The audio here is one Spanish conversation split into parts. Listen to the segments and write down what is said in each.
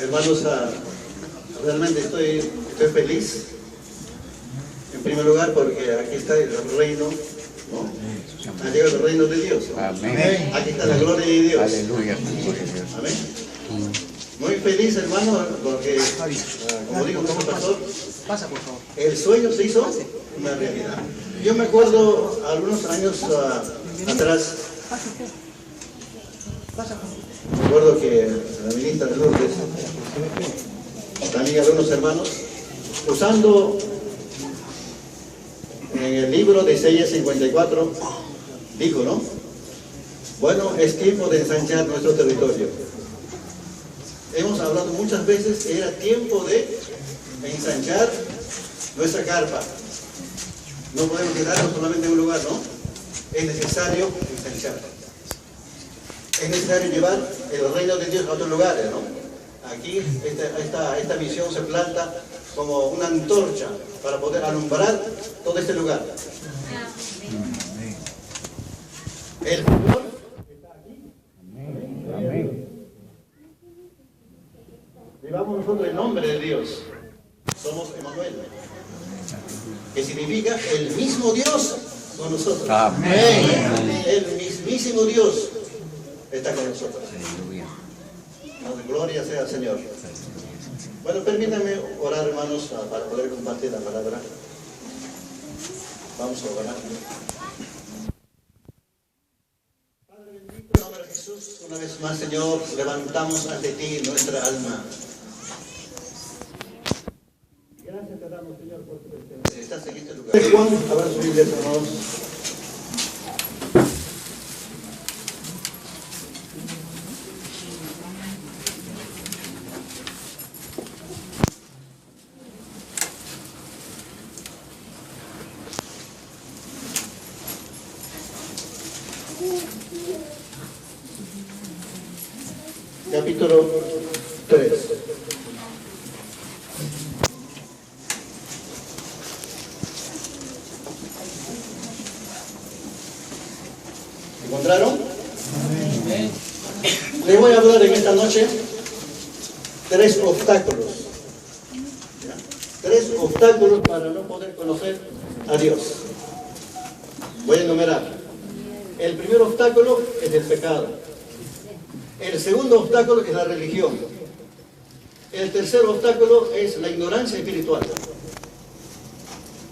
Hermanos, realmente estoy feliz. En primer lugar, porque aquí está el reino, ¿no? Ha llegado el reino de Dios, ¿no? Amén. Aquí está la gloria de Dios. Aleluya. Amén. Muy feliz, hermano, porque, como digo como pastor, el sueño se hizo una realidad. Yo me acuerdo algunos años atrás, recuerdo que la ministra de Lourdes, también algunos hermanos, usando en el libro de Isaías 54, dijo, ¿no? Bueno, es tiempo de ensanchar nuestro territorio. Hemos hablado muchas veces que era tiempo de ensanchar nuestra carpa. No podemos quedarnos solamente en un lugar, ¿no? Es necesario ensanchar. Es necesario llevar el reino de Dios a otros lugares, ¿no? Aquí esta misión se planta como una antorcha para poder alumbrar todo este lugar. El Señor está aquí. Amén. Llevamos nosotros el nombre de Dios. Somos Emmanuel, que significa el mismo Dios con nosotros. Amén. El mismísimo Dios está con nosotros. Gloria sea al Señor. Bueno, permítanme orar, hermanos, para poder compartir la palabra. Vamos a orar. Padre bendito, en nombre de Jesús, una vez más, Señor, levantamos ante ti nuestra alma. Gracias te damos, Señor, por tu presencia. Estás en este lugar. Juan, abran sus Biblias, hermanos. Capítulo 3. ¿Encontraron? Amén. Les voy a hablar en esta noche 3 obstáculos. ¿Ya? 3 obstáculos para no poder conocer a Dios. Voy a enumerar. El primer obstáculo es el pecado. El segundo obstáculo es la religión. El tercer obstáculo es la ignorancia espiritual.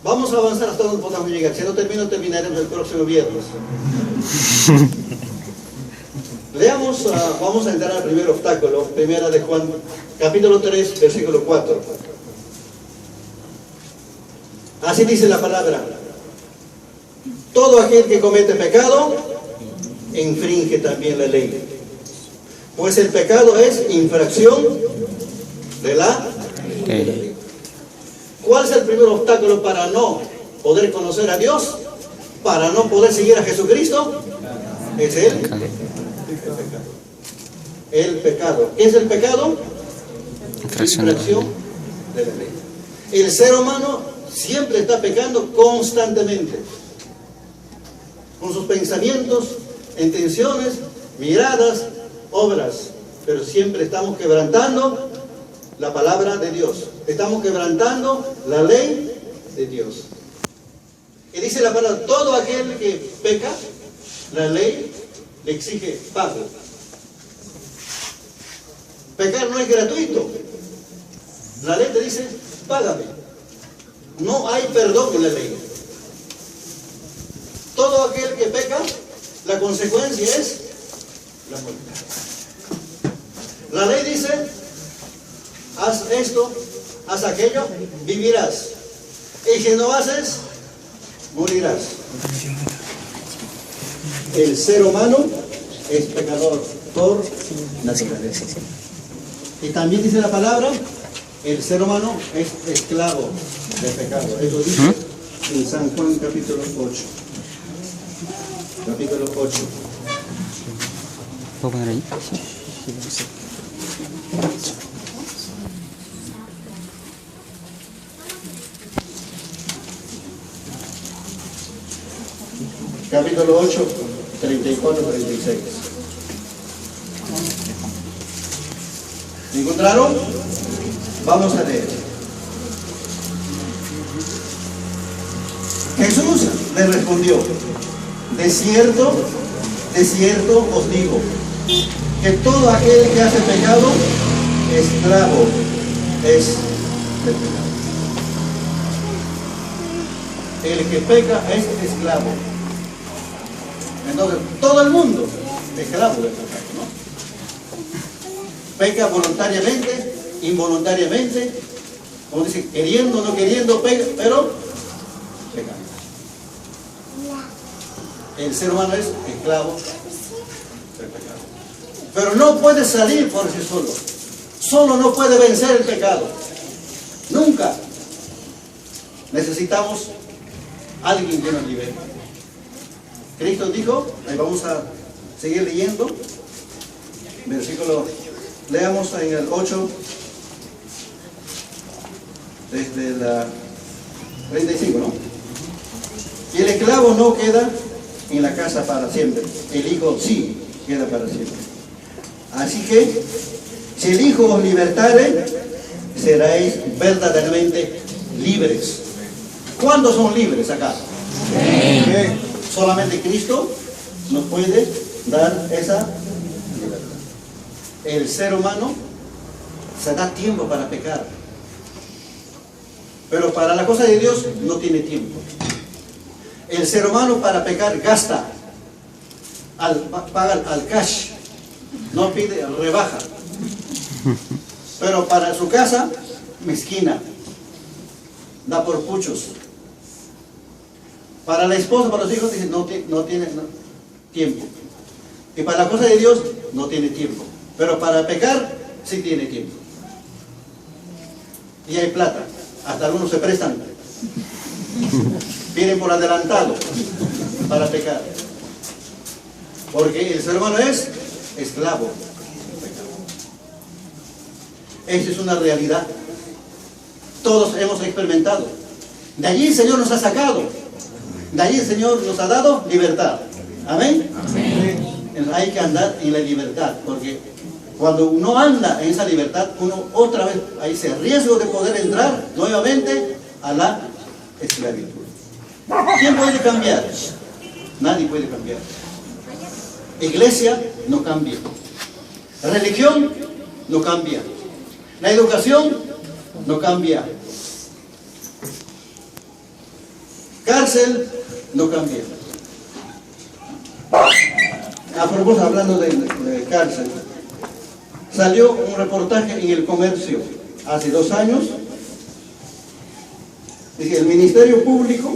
Vamos a avanzar hasta donde podamos llegar. Si no termino, terminaremos el próximo viernes. Leamos, vamos a entrar al primer obstáculo, primera de Juan, capítulo 3, versículo 4. Así dice la palabra: todo aquel que comete pecado, infringe también la ley. Pues el pecado es infracción de la ley. ¿Cuál es el primer obstáculo para no poder conocer a Dios? Para no poder seguir a Jesucristo. Es el pecado. El pecado. ¿Qué es el pecado? Infracción de la ley. El ser humano siempre está pecando constantemente. Con sus pensamientos, intenciones, miradas, obras, pero siempre estamos quebrantando la palabra de Dios, estamos quebrantando la ley de Dios. Y dice la palabra: todo aquel que peca, la ley le exige pago. Pecar no es gratuito. La ley te dice: págame. No hay perdón en la ley. Todo aquel que peca, la consecuencia es la muerte. La ley dice: haz esto, haz aquello, vivirás. Y si no haces, morirás. El ser humano es pecador por naturaleza. Y también dice la palabra: el ser humano es esclavo del pecado. Eso dice en San Juan capítulo 8. Capítulo 8. ¿Puedo poner ahí? Capítulo 8, 34, 36. ¿Encontraron? Vamos a leer. Jesús le respondió: de cierto os digo, que todo aquel que hace pecado, esclavo es del pecado. El que peca es esclavo. Entonces, todo el mundo es esclavo del pecado, ¿no? Peca voluntariamente, involuntariamente, como dice, queriendo, no queriendo, peca, pero peca. El ser humano es esclavo del pecado. Pero no puede salir por sí solo. Solo no puede vencer el pecado. Nunca. Necesitamos alguien que nos libere. Cristo dijo, ahí vamos a seguir leyendo, versículo, leamos en el 8, desde la 35, ¿no? Y el esclavo no queda en la casa para siempre, el hijo sí queda para siempre. Así que, si el Hijo os libertare, seréis verdaderamente libres. ¿Cuándo son libres acá? Sí. Solamente Cristo nos puede dar esa libertad. El ser humano se da tiempo para pecar, pero para la cosa de Dios no tiene tiempo. El ser humano para pecar gasta, paga al cash, no pide rebaja. Pero para su casa, mezquina, da por puchos. Para la esposa, para los hijos, dice, no tiene tiempo. Y para la cosa de Dios, no tiene tiempo. Pero para pecar, sí tiene tiempo. Y hay plata. Hasta algunos se prestan. Vienen por adelantado para pecar. Porque el ser humano es esclavo. Esa es una realidad. Todos hemos experimentado. De allí el Señor nos ha sacado. De allí el Señor nos ha dado libertad. ¿Amén? Amén. Hay que andar en la libertad, porque cuando uno anda en esa libertad, uno otra vez hay ese riesgo de poder entrar nuevamente a la esclavitud. ¿Quién puede cambiar? Nadie puede cambiar. Iglesia no cambia. Religión no cambia. La educación no cambia. Cárcel no cambia. A propósito, hablando de cárcel, salió un reportaje en El Comercio hace 2 años. Dice, el Ministerio Público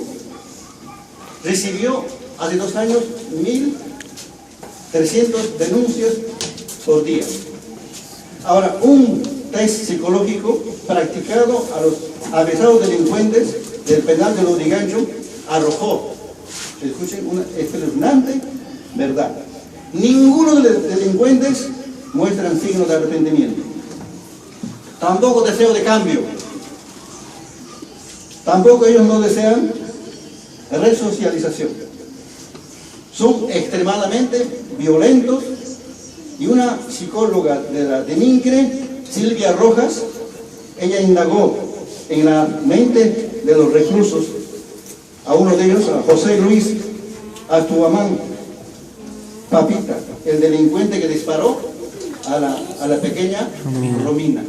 recibió hace 2 años 1.300 denuncias por día. Ahora, un test psicológico practicado a los avesados delincuentes del penal de Lurigancho arrojó, escuchen, una espeluznante verdad. Ninguno de los delincuentes muestran signos de arrepentimiento. Tampoco deseo de cambio. Tampoco ellos no desean resocialización. Son extremadamente violentos. Y una psicóloga de Mincre, Silvia Rojas, ella indagó en la mente de los reclusos, a uno de ellos, a José Luis Atuamán Papita, el delincuente que disparó a la pequeña Romina.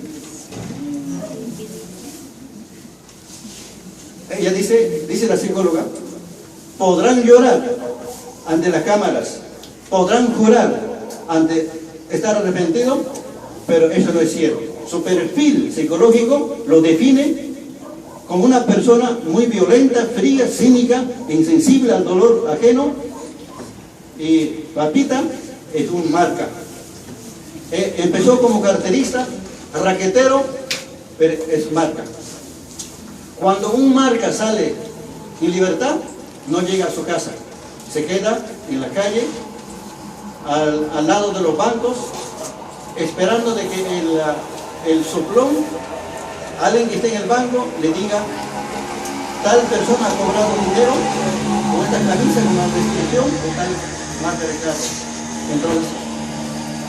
Ella dice la psicóloga, podrán llorar ante las cámaras, podrán jurar ante estar arrepentido, pero eso no es cierto. Su perfil psicológico lo define como una persona muy violenta, fría, cínica, insensible al dolor ajeno. Y Papita es un marca. Empezó como carterista, raquetero, pero es marca. Cuando un marca sale en libertad, no llega a su casa, se queda en la calle, al lado de los bancos, esperando de que el soplón, alguien que esté en el banco, le diga, tal persona ha cobrado dinero, con esta camisa, con la restricción, o tal marca de carro. Entonces,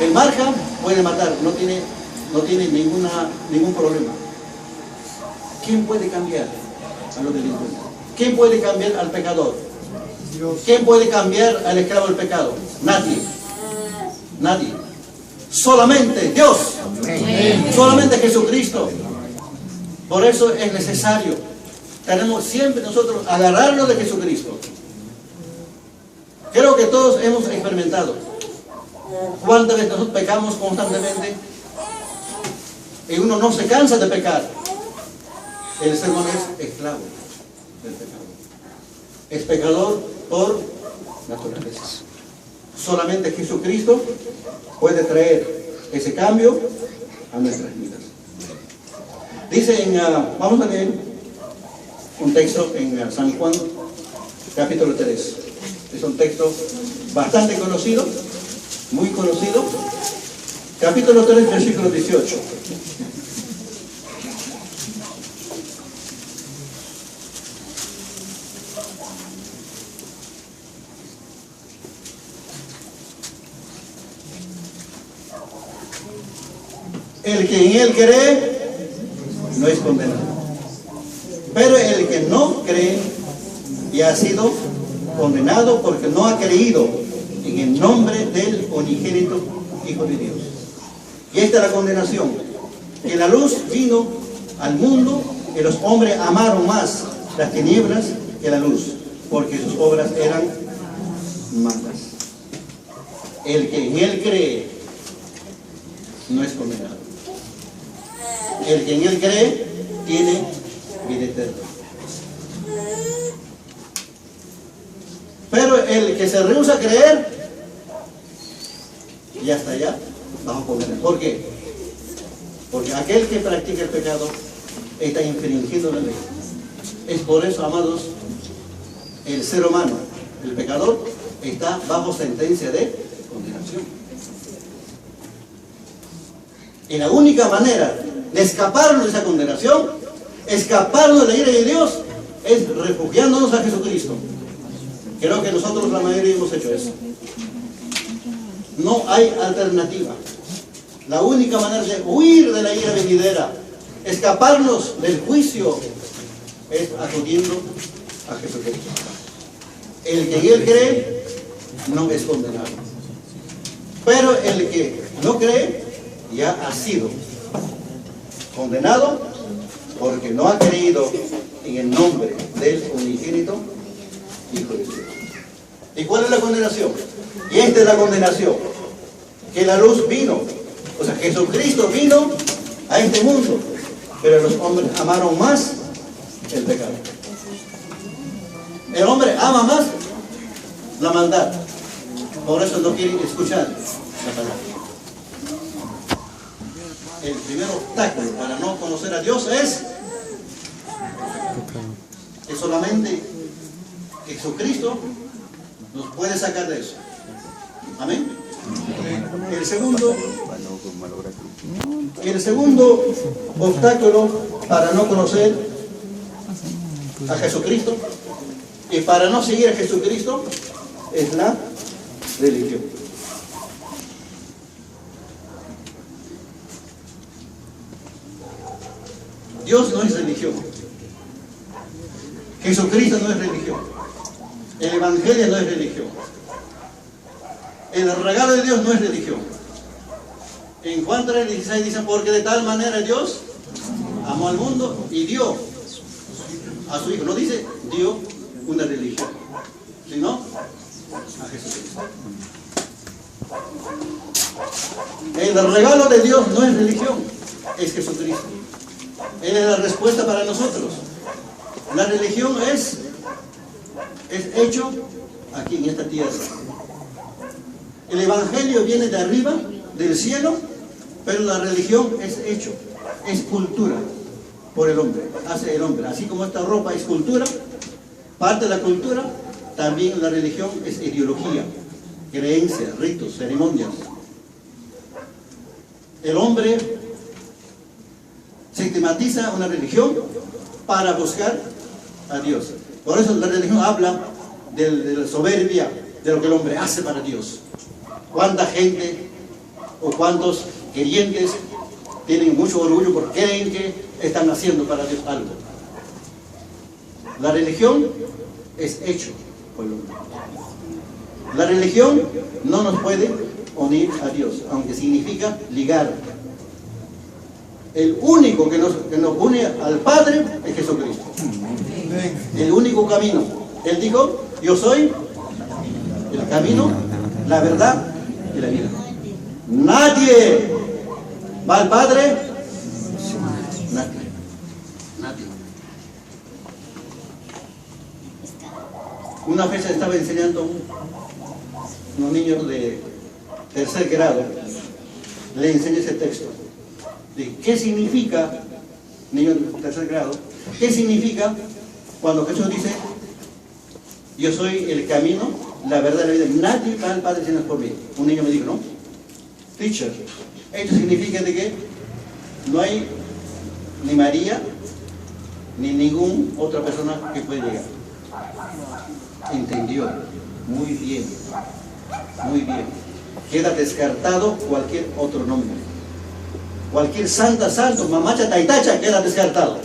el marca puede matar, no tiene ningún problema. ¿Quién puede cambiar a los delincuentes? ¿Quién puede cambiar al pecador? Dios. ¿Quién puede cambiar al esclavo del pecado? Nadie. Nadie. Solamente Dios. Amén. Solamente Jesucristo. Por eso es necesario. Tenemos siempre nosotros agarrarnos de Jesucristo. Creo que todos hemos experimentado. ¿Cuántas veces nosotros pecamos constantemente? Y uno no se cansa de pecar. El ser humano es esclavo del pecado. Es pecador por naturaleza. Solamente Jesucristo puede traer ese cambio a nuestras vidas. Dice vamos a leer un texto en San Juan, capítulo 3. Es un texto bastante conocido, muy conocido. Capítulo 3, versículo 18. El que en él cree no es condenado, pero el que no cree ya ha sido condenado porque no ha creído en el nombre del unigénito Hijo de Dios. Y esta es la condenación, que la luz vino al mundo y los hombres amaron más las tinieblas que la luz, porque sus obras eran malas. El que en él cree no es condenado. El que en él cree tiene vida eterna. Pero el que se rehúsa a creer, ya está allá bajo condenación. ¿Por qué? Porque aquel que practica el pecado está infringiendo la ley. Es por eso, amados, el ser humano, el pecador, está bajo sentencia de condenación. Y la única manera de escaparnos de esa condenación, escaparnos de la ira de Dios, es refugiándonos a Jesucristo. Creo que nosotros la mayoría hemos hecho eso. No hay alternativa. La única manera de huir de la ira venidera, escaparnos del juicio, es acudiendo a Jesucristo. El que en él cree no es condenado. Pero el que no cree ya ha sido condenado porque no ha creído en el nombre del unigénito Hijo de Dios. ¿Y cuál es la condenación? Y esta es la condenación, que la luz vino, o sea, Jesucristo vino a este mundo, pero los hombres amaron más el pecado. El hombre ama más la maldad, por eso no quiere escuchar la palabra. El primer obstáculo para no conocer a Dios es que solamente Jesucristo nos puede sacar de eso. Amén. El segundo obstáculo para no conocer a Jesucristo y para no seguir a Jesucristo es la religión. Dios no es religión. Jesucristo no es religión. El Evangelio no es religión. El regalo de Dios no es religión. En Juan 3:16 dicen, porque de tal manera Dios amó al mundo y dio a su Hijo. No dice dio una religión, sino a Jesucristo. El regalo de Dios no es religión, es Jesucristo. Él es la respuesta para nosotros. La religión es hecho aquí en esta tierra. El Evangelio viene de arriba, del cielo, pero la religión es hecho, es cultura por el hombre, hace el hombre. Así como esta ropa es cultura, parte de la cultura, también la religión es ideología, creencias, ritos, ceremonias. El hombre sistematiza una religión para buscar a Dios. Por eso la religión habla de la soberbia, de lo que el hombre hace para Dios. ¿Cuánta gente o cuántos creyentes tienen mucho orgullo porque creen que están haciendo para Dios algo? La religión es hecho por el hombre. La religión no nos puede unir a Dios, aunque significa ligar. El único que nos une al Padre es Jesucristo. El único camino. Él dijo, yo soy el camino, la verdad y la vida. Nadie va al Padre. Nadie. Una vez estaba enseñando a unos niños de tercer grado, le enseñé ese texto. De qué significa, niños de tercer grado, qué significa cuando Jesús dice, yo soy el camino, la verdad y la vida. Nadie va al Padre si no es por mí. Un niño me dijo, no, teacher, esto significa de que no hay ni María ni ninguna otra persona que puede llegar. Entendió. Muy bien. Muy bien. Queda descartado cualquier otro nombre. Cualquier santa, santo, mamacha, taitacha queda descartado.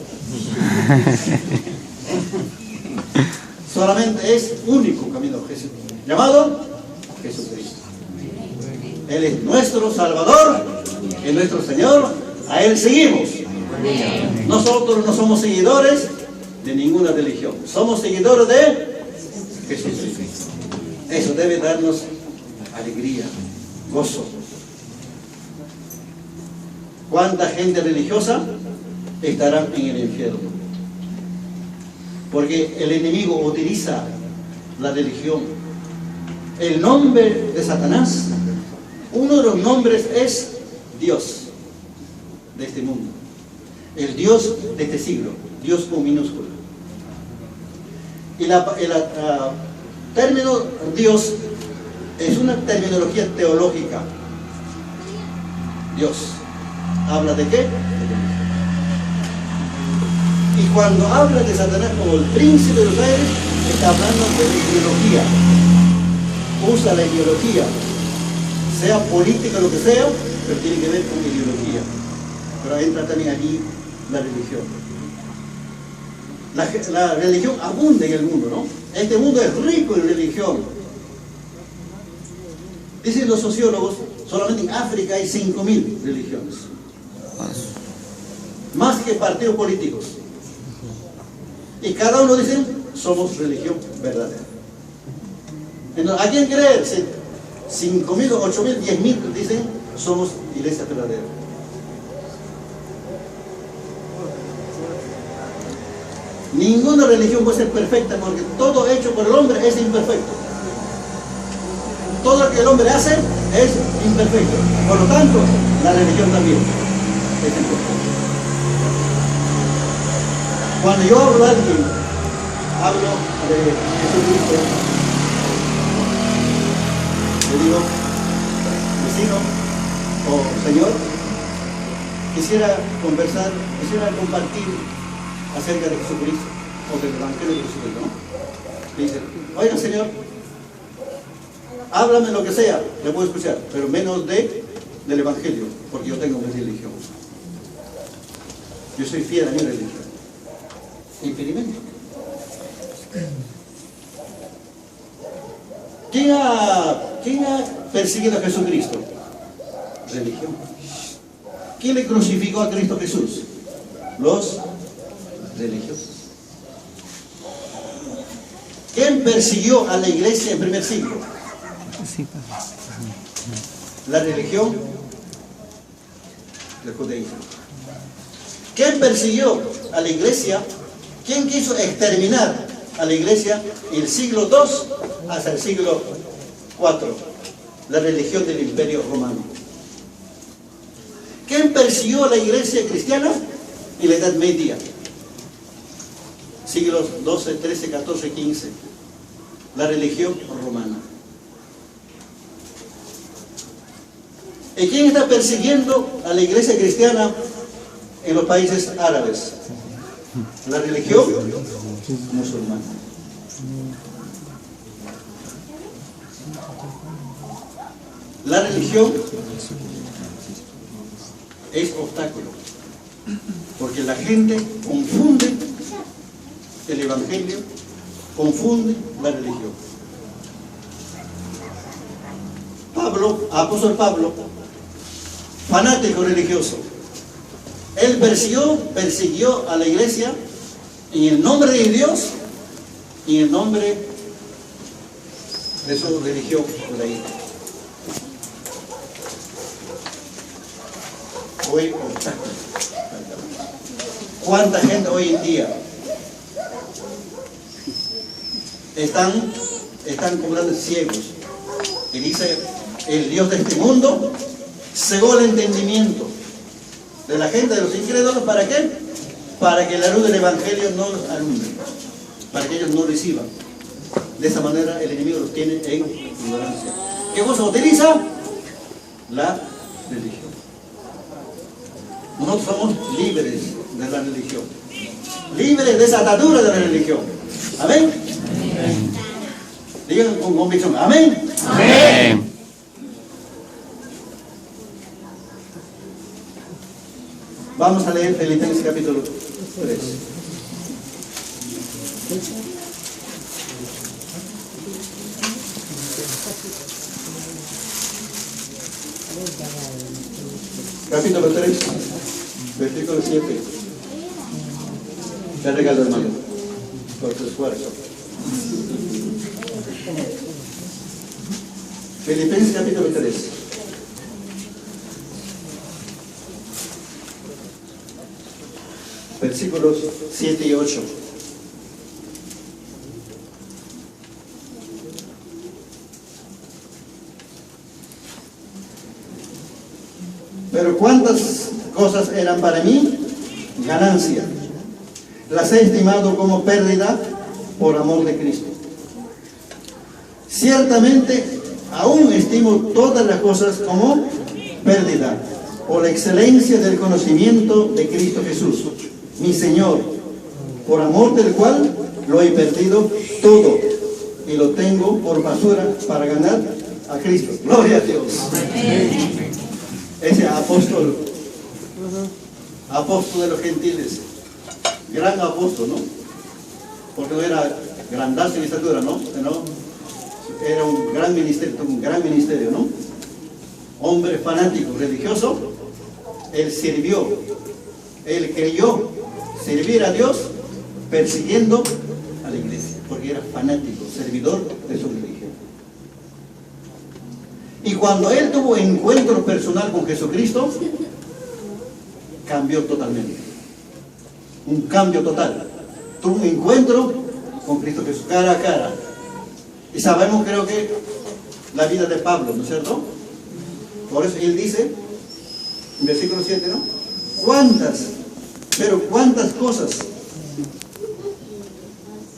Solamente es único camino Jesús, llamado Jesucristo. Él es nuestro Salvador, es nuestro Señor, a Él seguimos. Nosotros no somos seguidores de ninguna religión, somos seguidores de Jesucristo. Eso debe darnos alegría, gozo. ¿Cuánta gente religiosa estará en el infierno? Porque el enemigo utiliza la religión. El nombre de Satanás, uno de los nombres es Dios de este mundo. El Dios de este siglo, Dios con minúscula. Y el término Dios es una terminología teológica. Dios. ¿Habla de qué? Y cuando habla de Satanás como el príncipe de los aires, está hablando de la ideología. Usa la ideología, sea política o lo que sea, pero tiene que ver con ideología. Pero entra también allí la religión. La religión abunda en el mundo, ¿no? Este mundo es rico en religión. Dicen los sociólogos, solamente en África hay 5.000 religiones. Más que partidos políticos. Y cada uno dice, somos religión verdadera. Entonces, ¿a quién creer? 5.000, 8.000, 10.000 dicen, somos iglesia verdadera. Ninguna religión puede ser perfecta porque todo hecho por el hombre es imperfecto. Todo lo que el hombre hace es imperfecto. Por lo tanto, la religión también es imperfecta. Cuando yo hablo a alguien, hablo de Jesucristo, le digo, vecino o señor, quisiera conversar, quisiera compartir acerca de Jesucristo o del Evangelio de Jesucristo, ¿no? Le dice, oiga señor, háblame lo que sea, le puedo escuchar, pero menos del Evangelio, porque yo tengo mi religión. Yo soy fiel a mi religión. Impedimento. ¿Quién ha perseguido a Jesucristo? Religión. ¿Quién le crucificó a Cristo Jesús? Los religiosos. ¿Quién persiguió a la iglesia en primer siglo? La religión del judaísmo. ¿Quién persiguió a la iglesia? ¿Quién quiso exterminar a la iglesia en el siglo II hasta el siglo IV? La religión del Imperio Romano. ¿Quién persiguió a la iglesia cristiana en la Edad Media? Siglos XII, XIII, XIV, XV. La religión romana. ¿Y quién está persiguiendo a la iglesia cristiana en los países árabes? La religión musulmana. La religión es obstáculo, porque la gente confunde el evangelio, confunde la religión. Apóstol Pablo, fanático religioso, él persiguió a la iglesia en el nombre de Dios y en el nombre de su religión judaíta. Fue obstáculo. ¿Cuánta gente hoy en día están cobrando ciegos? Y dice, el Dios de este mundo cegó el entendimiento de la gente, de los incrédulos. ¿Para qué? Para que la luz del evangelio no los alumbre, para que ellos no reciban. De esa manera el enemigo los tiene en ignorancia. ¿Qué cosa utiliza? La religión. Nosotros somos libres de la religión, libres de esa atadura de la religión. ¿Amén? Amén. Digan con convicción, amén. Amén. Vamos a leer Filipenses capítulo 3. Capítulo 3, versículo 7. Te regalo, hermano, por tu esfuerzo. Filipenses capítulo 3. Versículos 7 y 8. Pero cuántas cosas eran para mí ganancia, las he estimado como pérdida por amor de Cristo. Ciertamente aún estimo todas las cosas como pérdida por la excelencia del conocimiento de Cristo Jesús, mi Señor, por amor del cual lo he perdido todo y lo tengo por basura para ganar a Cristo. Gloria a Dios. Amén. Ese apóstol de los gentiles, gran apóstol, ¿no? Porque no era grandazo en estatura, ¿no? Era un gran ministerio, ¿no? Hombre fanático, religioso. Él sirvió, él creyó servir a Dios persiguiendo a la iglesia, porque era fanático, servidor de su religión. Y cuando él tuvo encuentro personal con Jesucristo, cambió totalmente. Un cambio total. Tuvo un encuentro con Cristo Jesús, cara a cara. Y sabemos, creo que, la vida de Pablo, ¿no es cierto? Por eso él dice, en versículo 7, ¿no? Cuántas cosas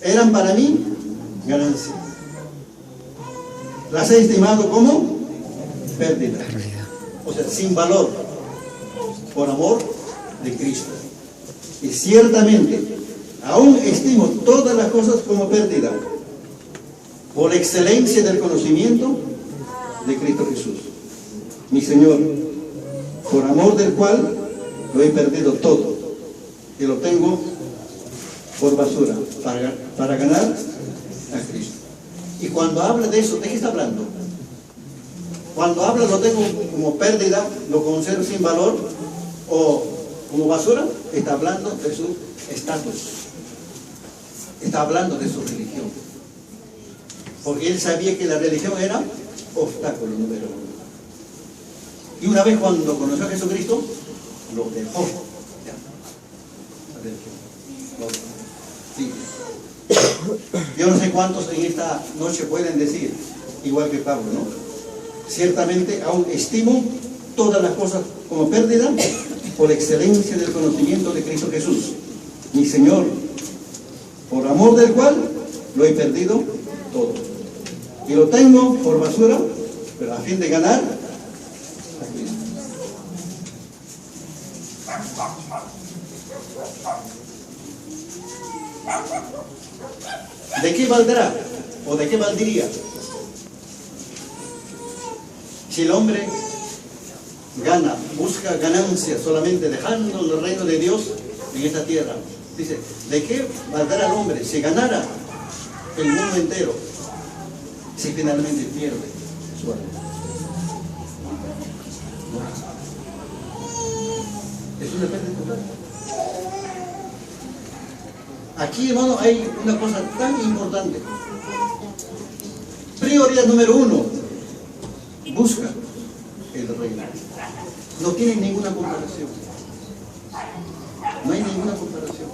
eran para mí ganancia. Las he estimado como pérdida. O sea, sin valor, por amor de Cristo. Y ciertamente, aún estimo todas las cosas como pérdida, por excelencia del conocimiento de Cristo Jesús, mi Señor, por amor del cual lo he perdido todo y lo tengo por basura para ganar a Cristo. Y cuando habla de eso, ¿de qué está hablando? Cuando habla lo tengo como pérdida, lo considero sin valor o como basura, está hablando de su estatus, está hablando de su religión, porque él sabía que la religión era obstáculo número uno. Y una vez cuando conoció a Jesucristo, lo dejó. Sí. Yo no sé cuántos en esta noche pueden decir, igual que Pablo, ¿no? Ciertamente aún estimo todas las cosas como pérdida por excelencia del conocimiento de Cristo Jesús, mi Señor, por amor del cual lo he perdido todo. Y lo tengo por basura, pero a fin de ganar a Cristo. ¿De qué valdrá? ¿O de qué valdría Si el hombre gana, busca ganancia solamente dejando el reino de Dios en esta tierra, dice, ¿de qué valdrá al hombre si ganara el mundo entero, si finalmente pierde su alma? Es una pérdida total. Aquí, hermano, hay una cosa tan importante. Prioridad número 1, busca el reino. No tiene ninguna comparación. No hay ninguna comparación.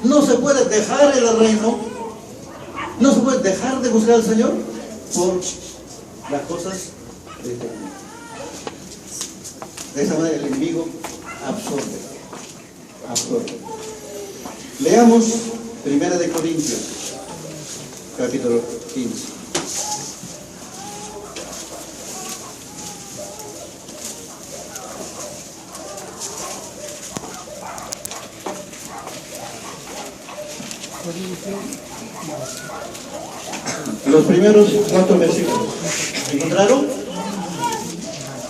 No se puede dejar el reino, no se puede dejar de buscar al Señor por las cosas de este mundo. De esa manera el enemigo absorbe. Leamos 1 de Corintios, capítulo 15. Los primeros 4 versículos. ¿Encontraron?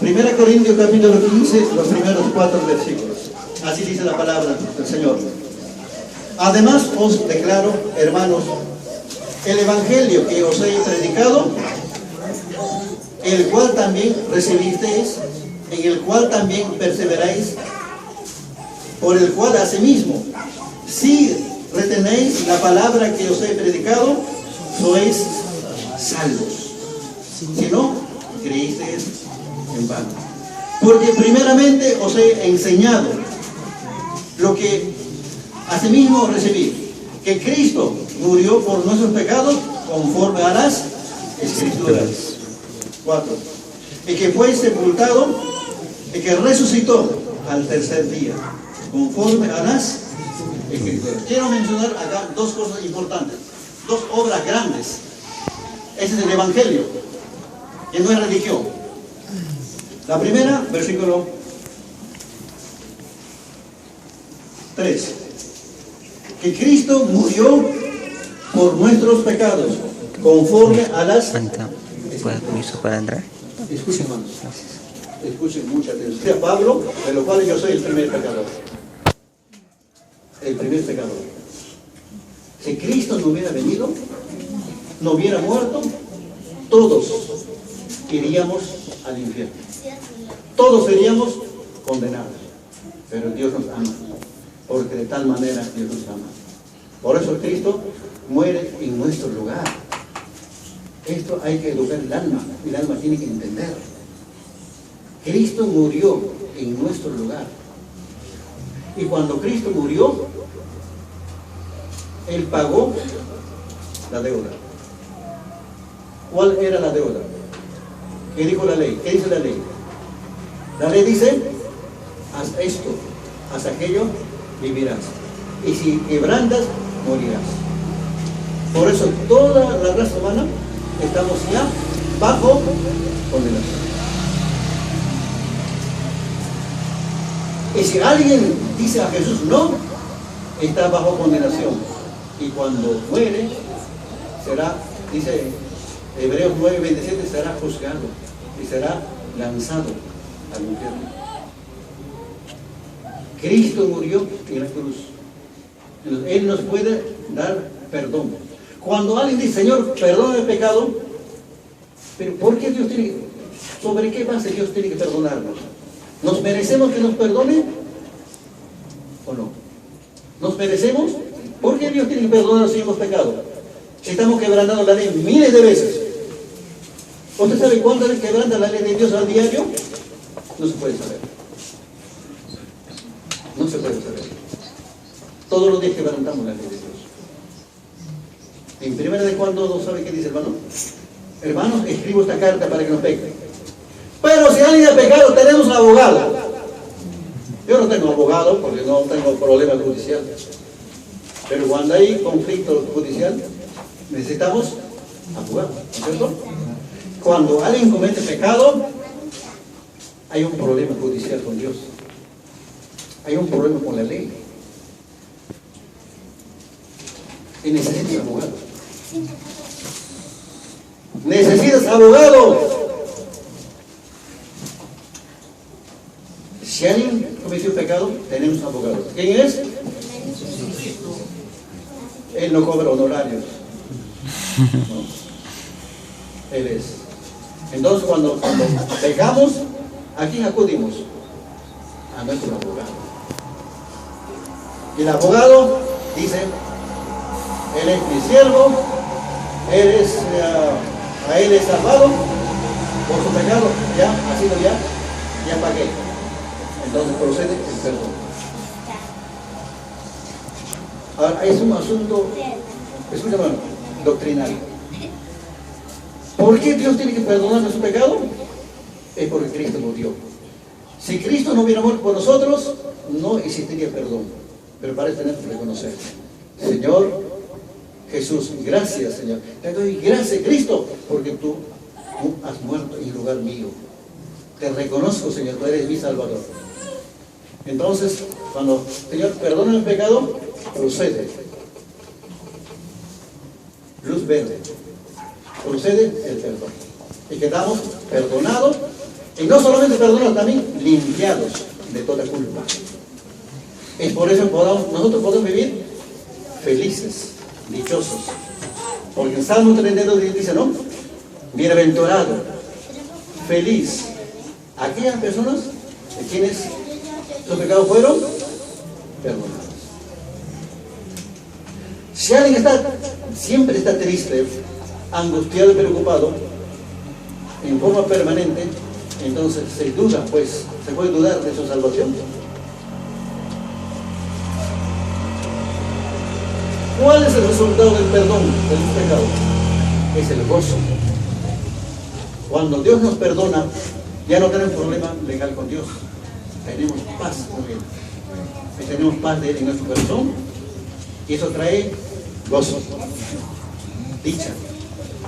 1 Corintios capítulo 15, los primeros 4 versículos. Así dice la palabra del Señor. Además os declaro, hermanos, el evangelio que os he predicado, el cual también recibisteis, en el cual también perseveráis, por el cual asimismo, si retenéis la palabra que os he predicado, sois salvos. Si no, creísteis en vano. Porque primeramente os he enseñado lo que asimismo recibí, que Cristo murió por nuestros pecados conforme a las Escrituras. 4. Y que fue sepultado y que resucitó al tercer día conforme a las Escrituras. Quiero mencionar acá 2 cosas importantes, 2 obras grandes. Ese es el evangelio, que no es religión. La primera, versículo 3. Que Cristo murió por nuestros pecados, conforme a las... ¿Puedo permiso para entrar? Escuchen, hermanos. Escuchen mucha atención. Sea Pablo, de lo cual yo soy el primer pecador. El primer pecador. Si Cristo no hubiera venido, no hubiera muerto, todos iríamos al infierno. Todos seríamos condenados. Pero Dios nos ama. Porque de tal manera Dios nos ama. Por eso Cristo muere en nuestro lugar. Esto hay que educar el alma. El alma tiene que entender. Cristo murió en nuestro lugar. Y cuando Cristo murió, Él pagó la deuda. ¿Cuál era la deuda? ¿Qué dijo la ley? ¿Qué dice la ley? La ley dice, haz esto, haz aquello, vivirás. Y si quebrantas, morirás. Por eso toda la raza humana estamos ya bajo condenación. Y si alguien dice a Jesús no, está bajo condenación. Y cuando muere, será, dice Hebreos 9:27, será juzgado y será lanzado al infierno. Cristo murió en la cruz. Entonces, Él nos puede dar perdón. Cuando alguien dice, Señor, perdona el pecado, pero ¿por qué Dios tiene, sobre qué base Dios tiene que perdonarnos? ¿Nos merecemos que nos perdone o no? ¿Nos merecemos? ¿Por qué Dios tiene que perdonarnos si hemos pecado? Si estamos quebrantando la ley miles de veces. ¿Usted sabe cuántas veces quebranta la ley de Dios al diario? No se puede saber. No se puede saber. Todos los días quebrantamos la ley de Dios. En primera de Juan 2, ¿sabe qué dice, hermano? Hermanos, escribo esta carta para que no pequen. Pero si alguien ha pecado, tenemos un abogado. Yo no tengo abogado porque no tengo problemas judiciales. Pero cuando hay conflicto judicial, necesitamos abogado, ¿no es cierto? Cuando alguien comete pecado, hay un problema judicial con Dios. Hay un problema con la ley. Y necesitas abogado. Necesitas abogado. Si alguien cometió pecado, tenemos abogado. ¿Quién es? Él no cobra honorarios. No. Él es. Entonces cuando pecamos, ¿a quién acudimos? A nuestro abogado. Y el abogado dice, él es mi siervo, a él es salvado por su pecado, ya ha sido ya pagué. Entonces procede el perdón. Ahora es un asunto, escúchame, doctrinal. ¿Por qué Dios tiene que perdonarnos su pecado? Es porque Cristo lo dio. Si Cristo no hubiera muerto por nosotros, no existiría perdón. Pero para eso tenemos que reconocer, Señor Jesús, gracias Señor. Te doy gracias Cristo, porque tú has muerto en lugar mío. Te reconozco Señor, tú eres mi Salvador. Entonces, cuando Señor perdona el pecado, procede. Luz verde. Procede el perdón. Y quedamos perdonados. Y no solamente perdonados, también limpiados de toda culpa. Es por eso que nosotros podemos vivir felices, dichosos. Porque en Salmo 32 dice, ¿no? Bienaventurado, feliz. Aquellas personas de quienes sus pecados fueron perdonados. Si alguien siempre está triste, angustiado y preocupado, en forma permanente, entonces se duda, pues, se puede dudar de su salvación. ¿Cuál es el resultado del perdón de los pecados? Es el gozo. Cuando Dios nos perdona, ya no tenemos problema legal con Dios. Tenemos paz con Él. Y tenemos paz de Él en nuestro corazón. Y eso trae gozo, dicha.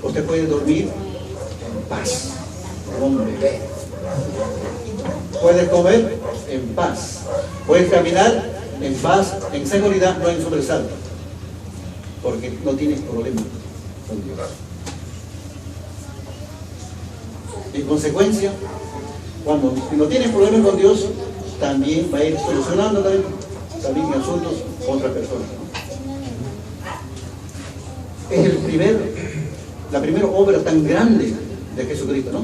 Usted puede dormir en paz, como un bebé. Puede comer en paz. Puede caminar en paz, en seguridad, no en sobresalto. Porque no tienes problema con Dios. En consecuencia, cuando no tienes problema con Dios, también va a ir solucionando también asuntos con otra persona, ¿no? Es la primera obra tan grande de Jesucristo, ¿no?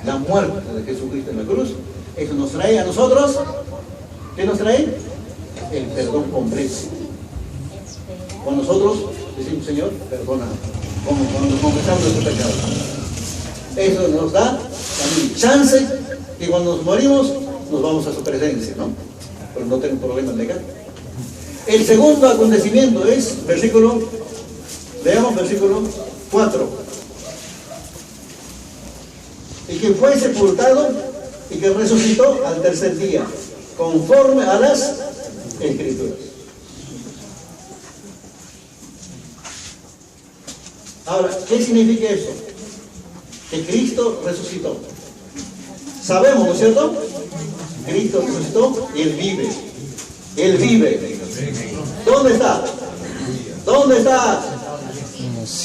La muerte de Jesucristo en la cruz. Eso nos trae a nosotros, ¿qué nos trae? El perdón completo. Cuando nosotros decimos, Señor, perdona, cuando confesamos nuestro pecado. Eso nos da también chance que cuando nos morimos nos vamos a su presencia, ¿no? Pero no tenemos problemas legales. El segundo acontecimiento es, leamos versículo 4. Y que fue sepultado y que resucitó al tercer día, conforme a las Escrituras. Ahora, ¿qué significa eso? Que Cristo resucitó. Sabemos, ¿no es cierto? Cristo resucitó y Él vive. Él vive. ¿Dónde está? ¿Dónde está?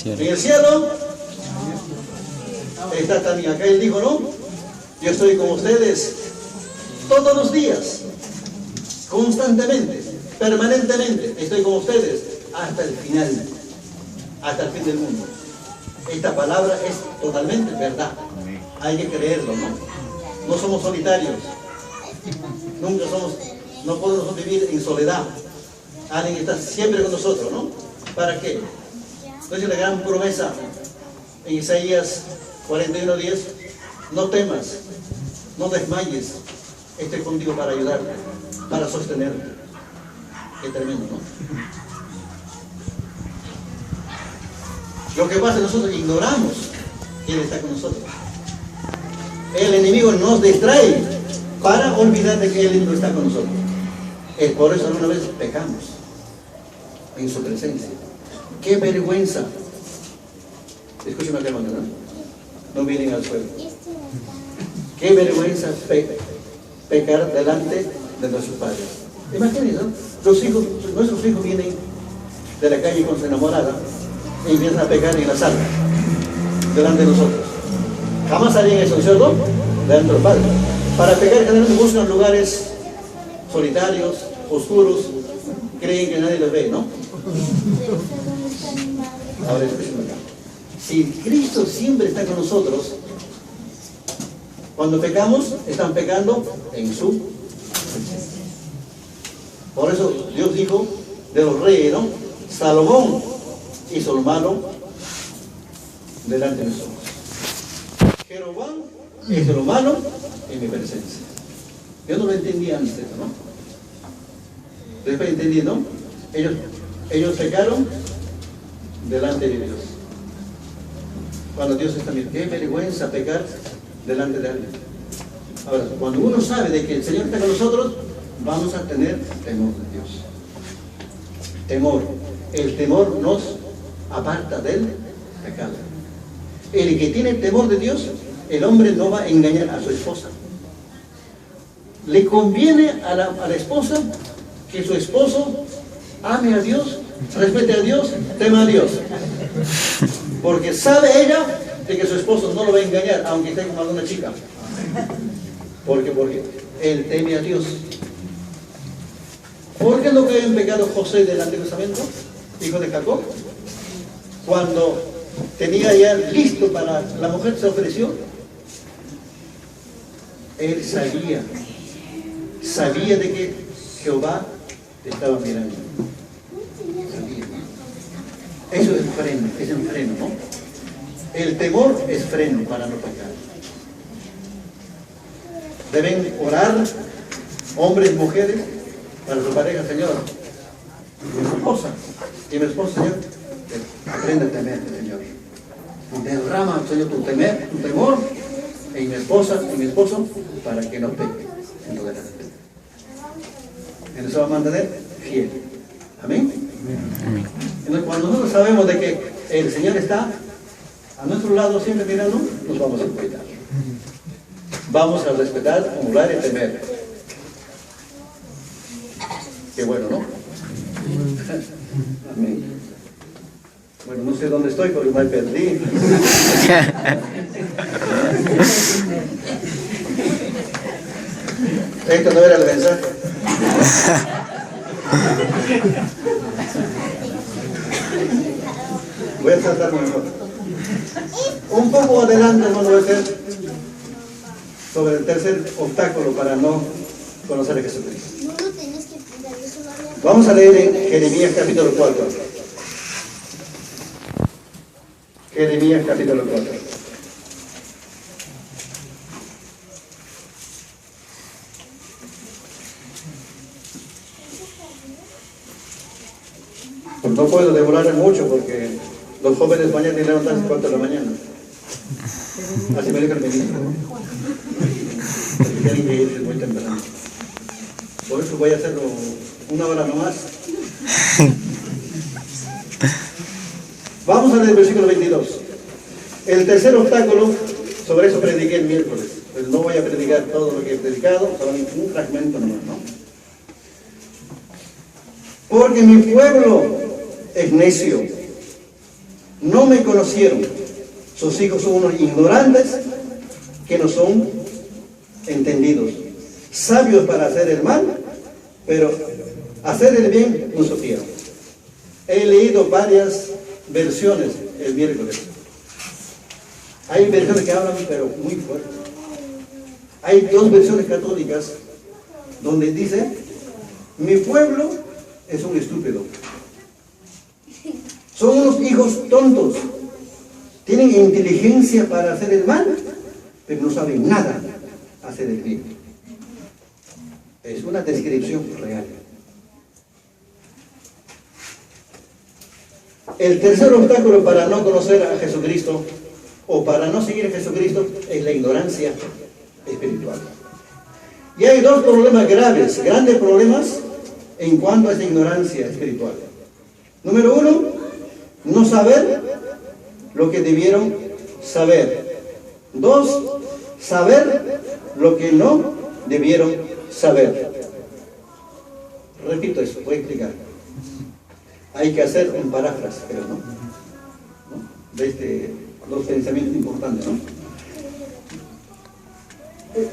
En el cielo. Está también acá. Él dijo, ¿no? Yo estoy con ustedes todos los días, constantemente, permanentemente. Estoy con ustedes hasta el final, hasta el fin del mundo. Esta palabra es totalmente verdad. Hay que creerlo, ¿no? No somos solitarios. No podemos vivir en soledad. Alguien está siempre con nosotros, ¿no? ¿Para qué? Entonces la gran promesa en Isaías 41:10, no temas, no desmayes, estoy contigo para ayudarte, para sostenerte. Qué tremendo, ¿no? Lo que pasa es que nosotros ignoramos que Él está con nosotros. El enemigo nos distrae para olvidar de que Él no está con nosotros. Es por eso alguna vez pecamos en su presencia. ¡Qué vergüenza! Escúchame acá, hermano, ¿no? No vienen al suelo. ¡Qué vergüenza pecar delante de nuestros padres! Imagínense, ¿no? Nuestros hijos vienen de la calle con su enamorada y empiezan a pecar en la sala delante de nosotros. Jamás harían eso, ¿cierto? Delante de los padres. Para pecar generalmente buscan lugares solitarios, oscuros, creen que nadie los ve, ¿no? Ahora escúchame acá. Si Cristo siempre está con nosotros, cuando pecamos, están pecando en su presencia. Por eso Dios dijo de los reyes, ¿no? Salomón hizo lo malo delante de nosotros. Jeroboam hizo lo malo en mi presencia. Yo no lo entendía antes, ¿no? Después entendí, ¿no? Ellos pecaron delante de Dios. Cuando Dios está mirando, qué vergüenza pecar delante de alguien. Ahora, cuando uno sabe de que el Señor está con nosotros, vamos a tener temor de Dios. Temor. El temor nos aparta del pecado. El que tiene temor de Dios, el hombre no va a engañar a su esposa. Le conviene a la esposa que su esposo ame a Dios, respete a Dios, tema a Dios. Porque sabe ella de que su esposo no lo va a engañar, aunque esté con alguna chica. Porque él teme a Dios. ¿Por qué no cayó en pecado José del Antiguo Testamento, hijo de Jacob? Cuando tenía ya listo para la mujer, se ofreció. Él sabía de que Jehová estaba mirando. Sabía. Eso es un freno, ¿no? El temor es freno para no pecar. Deben orar, hombres y mujeres, para su pareja, Señor, mi esposa, y mi esposo, Señor, aprende a temer, Señor. Derrama, Señor, tu temor en mi esposa y mi esposo, para que no peque en lo delante. Él se va a mantener fiel. Amén. Entonces, cuando nosotros sabemos de que el Señor está a nuestro lado siempre mirando, nos vamos a cuidar. Vamos a respetar, honrar y temer. Qué bueno, ¿no? Amén. Bueno, no sé dónde estoy porque me perdí. Esto no era el mensaje. Voy a tratar mejor. Un poco adelante, hermano, voy a hacer sobre el tercer obstáculo para no conocer a Jesucristo. Vamos a leer en Jeremías capítulo 4. Jeremías capítulo 4. Pues no puedo demorar mucho porque los jóvenes mañana ni levantan a las 4 de la mañana. Así me dijo el ministro. Tienen que irse muy temprano. Por eso voy a hacerlo una hora nomás. Vamos a leer el versículo 22. El tercer obstáculo, sobre eso prediqué el miércoles. Pues no voy a predicar todo lo que he predicado, solamente un fragmento nomás, ¿no? Porque mi pueblo es necio. No me conocieron. Sus hijos son unos ignorantes que no son entendidos. Sabios para hacer el mal, pero hacer el bien no supieron. He leído varias versiones el miércoles. Hay versiones que hablan, pero muy fuerte. Hay 2 versiones católicas donde dice: mi pueblo es un estúpido. Son unos hijos tontos. Tienen inteligencia para hacer el mal, pero no saben nada hacer el bien. Es una descripción real. El tercer obstáculo para no conocer a Jesucristo o para no seguir a Jesucristo es la ignorancia espiritual. Y hay 2 problemas graves, grandes problemas en cuanto a esa ignorancia espiritual. Número 1, no saber lo que debieron saber. 2, saber lo que no debieron saber. Repito eso, voy a explicar. Hay que hacer un paráfrasis, creo, ¿no? De los pensamientos importantes, ¿no?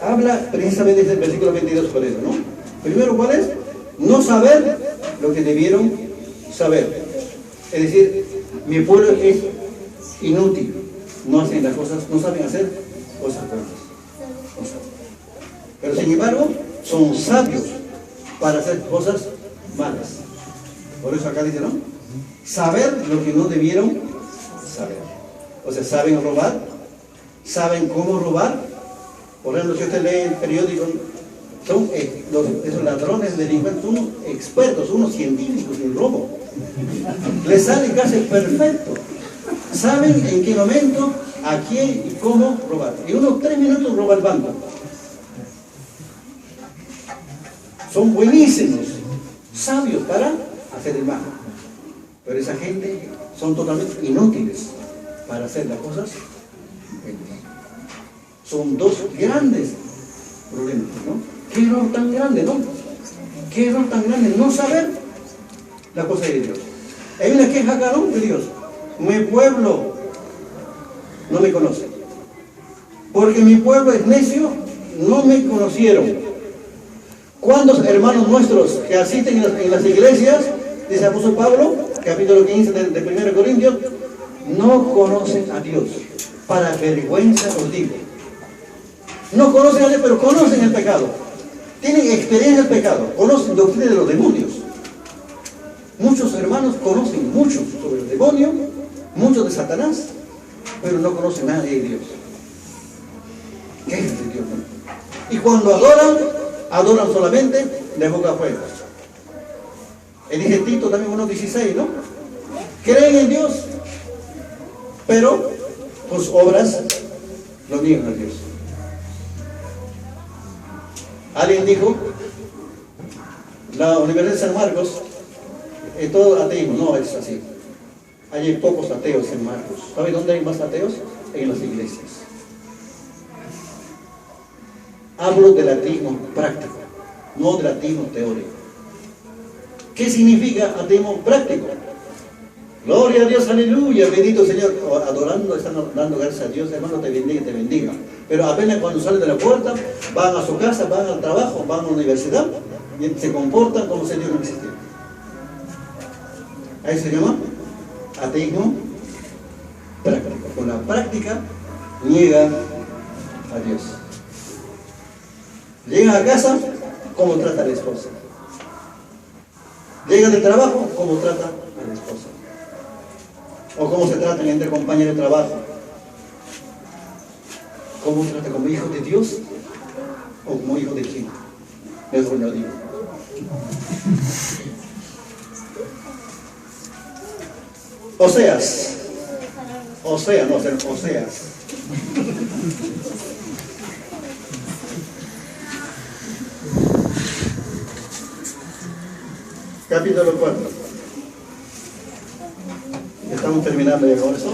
Habla precisamente desde el versículo 22 por eso, ¿no? Primero, ¿cuál es? No saber lo que debieron saber. Es decir, mi pueblo es inútil. No hacen las cosas, no saben hacer cosas buenas. No saben. Pero sin embargo, son sabios para hacer cosas malas. Por eso acá dice, ¿no? Saber lo que no debieron saber. O sea, saben robar, saben cómo robar. Por ejemplo, si usted lee el periódico, son esos ladrones, delincuentes, unos expertos, unos científicos en robo. Les sale casi perfecto. Saben en qué momento, a quién y cómo robar. En unos 3 minutos roba el banco. Son buenísimos, sabios para hacer el mal. Pero esa gente son totalmente inútiles para hacer las cosas buenas. Son dos grandes problemas, ¿no? ¿Qué error tan grande, no? ¿Qué error tan grande? No saber la cosa de Dios. Hay una queja acá, ¿no? De Dios. Mi pueblo no me conoce. Porque mi pueblo es necio, no me conocieron. ¿Cuántos hermanos nuestros que asisten en las iglesias, dice el apóstol Pablo, capítulo 15 de 1 Corintios, no conocen a Dios? Para vergüenza os digo. No conocen a Dios, pero conocen el pecado. Tienen experiencia del pecado, conocen doctrina de los demonios. Muchos hermanos conocen mucho sobre el demonio, mucho de Satanás, pero no conocen nada de Dios. ¿Qué es de Dios? Y cuando adoran solamente de boca afuera. Dice Tito también 1:16, ¿no? Creen en Dios, pero por sus obras lo niegan a Dios. Alguien dijo, la Universidad de San Marcos es todo ateísmo. No es así. Hay pocos ateos en Marcos. ¿Sabe dónde hay más ateos? En las iglesias. Hablo del ateísmo práctico, no del ateísmo teórico. ¿Qué significa ateísmo práctico? Gloria a Dios, aleluya, bendito Señor. Adorando, están dando gracias a Dios, hermano, te bendiga, te bendiga. Pero apenas cuando salen de la puerta, van a su casa, van al trabajo, van a la universidad, y se comportan como si Dios no existiera. Ahí se llama ateísmo práctico. Con la práctica niega a Dios. Llegan a casa, ¿cómo trata a la esposa? Llegan del trabajo, ¿cómo trata a la esposa? O cómo se tratan entre compañeros de trabajo. ¿Cómo trata? ¿Como hijo de Dios? ¿O como hijo de quién? Mejor no digo. Oseas. Capítulo 4. Estamos terminando ya con eso.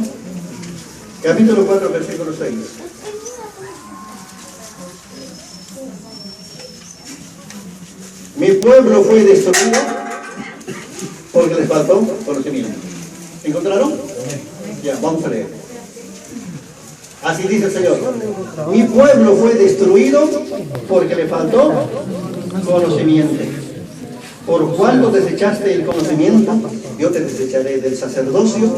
Capítulo 4, versículo 6. Mi pueblo fue destruido porque les faltó conocimiento. ¿Encontraron? Ya, vamos a leer. Así dice el Señor. Mi pueblo fue destruido porque le faltó conocimiento. Por cuanto desechaste el conocimiento, yo te desecharé del sacerdocio.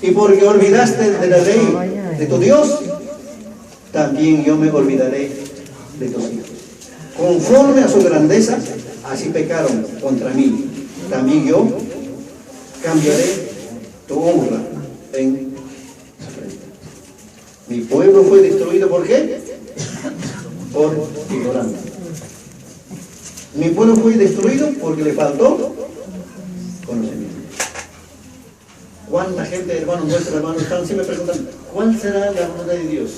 Y porque olvidaste de la ley de tu Dios, también yo me olvidaré de tus hijos. Conforme a su grandeza, así pecaron contra mí. También yo cambiaré tu honra en su frente. Mi pueblo fue destruido, ¿por qué? Por ignorante. Mi pueblo fue destruido porque le faltó conocimiento. ¿Cuánta gente, hermanos nuestros, hermanos, están siempre preguntando, ¿cuál será la voluntad de Dios?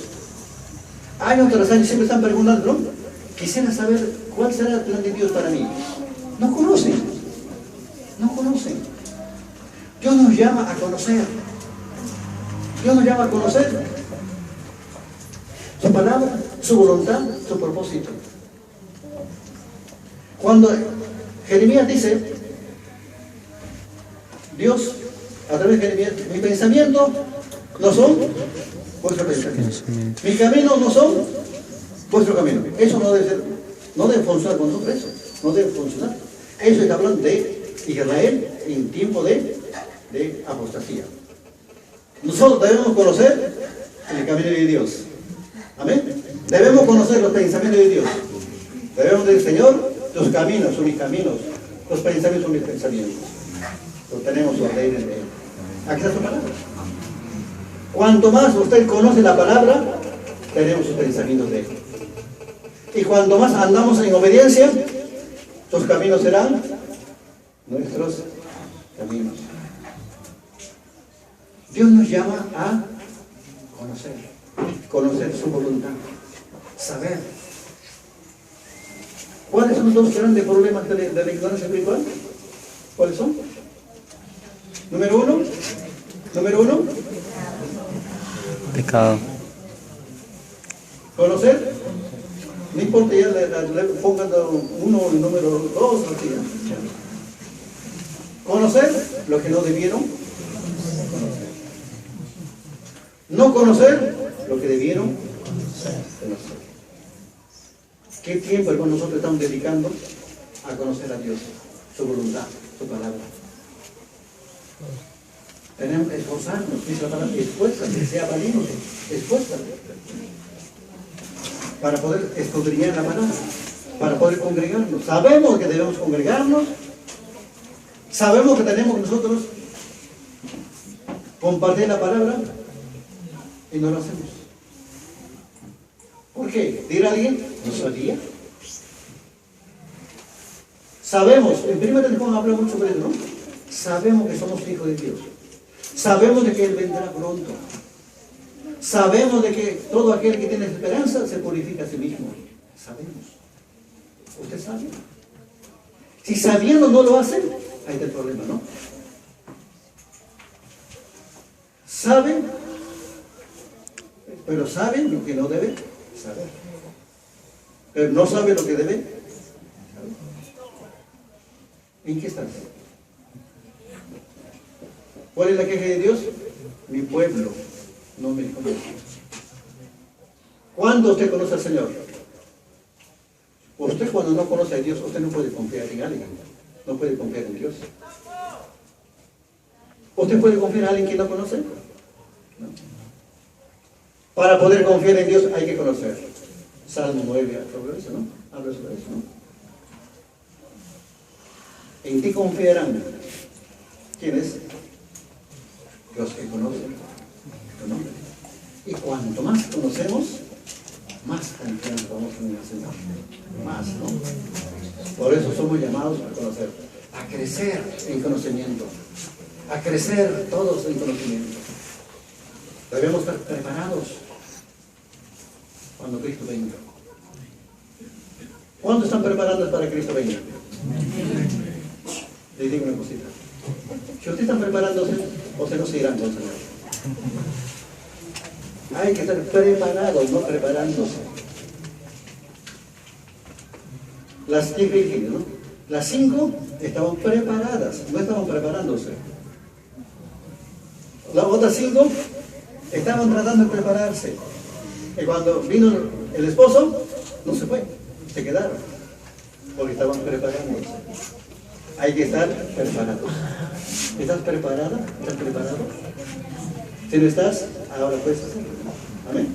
Años tras años siempre están preguntando, ¿no? Quisiera saber cuál será el plan de Dios para mí. No conocen. No conocen. Dios nos llama a conocer. Dios nos llama a conocer su palabra, su voluntad, su propósito. Cuando Jeremías dice, Dios, a través de Jeremías, mis pensamientos no son vuestros pensamientos. Mis caminos no son vuestro camino. Eso no debe ser no debe funcionar con nosotros eso. No debe funcionar. Eso está hablando de Israel en tiempo de apostasía. Nosotros debemos conocer el camino de Dios. Amén. Debemos conocer los pensamientos de Dios. Debemos decir, Señor, tus caminos son mis caminos, tus pensamientos son mis pensamientos. Tenemos su ley de Él. Aquí está su palabra. Cuanto más usted conoce la palabra, tenemos sus pensamientos de Él. Y cuanto más andamos en obediencia, sus caminos serán nuestros caminos. Dios nos llama a conocer su voluntad, saber. ¿Cuáles son los dos grandes problemas de la ignorancia espiritual? ¿Cuáles son? Número uno. Pecado. Conocer. No importa, ya le pongan uno, el número 2, así. Conocer lo que no debieron conocer. No conocer lo que debieron conocer. ¿Qué tiempo, hermano, nosotros estamos dedicando a conocer a Dios, su voluntad, su palabra? Tenemos que esforzarnos, dice la palabra, esfuérzate, sea valiente, esfuérzate. Para poder escudriñar la palabra, para poder congregarnos. Sabemos que debemos congregarnos, sabemos que tenemos que nosotros compartir la palabra y no lo hacemos. ¿Por qué? ¿Dirá alguien? ¿No sabía? Sabemos, en 1 de Juan habla mucho sobre eso, ¿no? Sabemos que somos hijos de Dios. Sabemos de que Él vendrá pronto. Sabemos de que todo aquel que tiene esperanza se purifica a sí mismo. Sabemos. ¿Usted sabe? Si sabiendo no lo hacen, ahí está el problema, ¿no? Saben, pero saben lo que no deben saber. Pero no saben lo que deben saber. ¿En qué estás? ¿Cuál es la queja de Dios? Mi pueblo no me conoce. ¿Cuándo usted conoce al Señor? Usted cuando no conoce a Dios, usted no puede confiar en alguien. No puede confiar en Dios. ¿Usted puede confiar en alguien que no conoce? No. Para poder confiar en Dios hay que conocer. Salmo 9 habla sobre eso, ¿no? Habla sobre eso, ¿no? ¿En qué confiarán? ¿Quiénes? Los que conocen tu nombre. Y cuanto más conocemos, más confianza vamos a tener en el Señor. Más, ¿no? Por eso somos llamados a conocer, a crecer en conocimiento, a crecer todos en conocimiento. Debemos estar preparados cuando Cristo venga. ¿Cuándo están preparados para que Cristo venga? Les digo una cosita. Si ustedes están preparándose, ustedes no se irán con el Señor. Hay que estar preparados, no preparándose. Las 10 vírgenes, ¿no? Las 5 estaban preparadas, no estaban preparándose. Las otras 5 estaban tratando de prepararse. Y cuando vino el esposo, no se fue, se quedaron, porque estaban preparándose. Hay que estar preparados. ¿Estás preparada? ¿Estás preparado? Si no estás, ahora puedes hacerlo. Amén.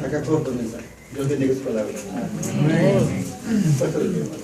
Acá corto el mensaje. Dios bendiga su palabra. Puesto de pie, hermano.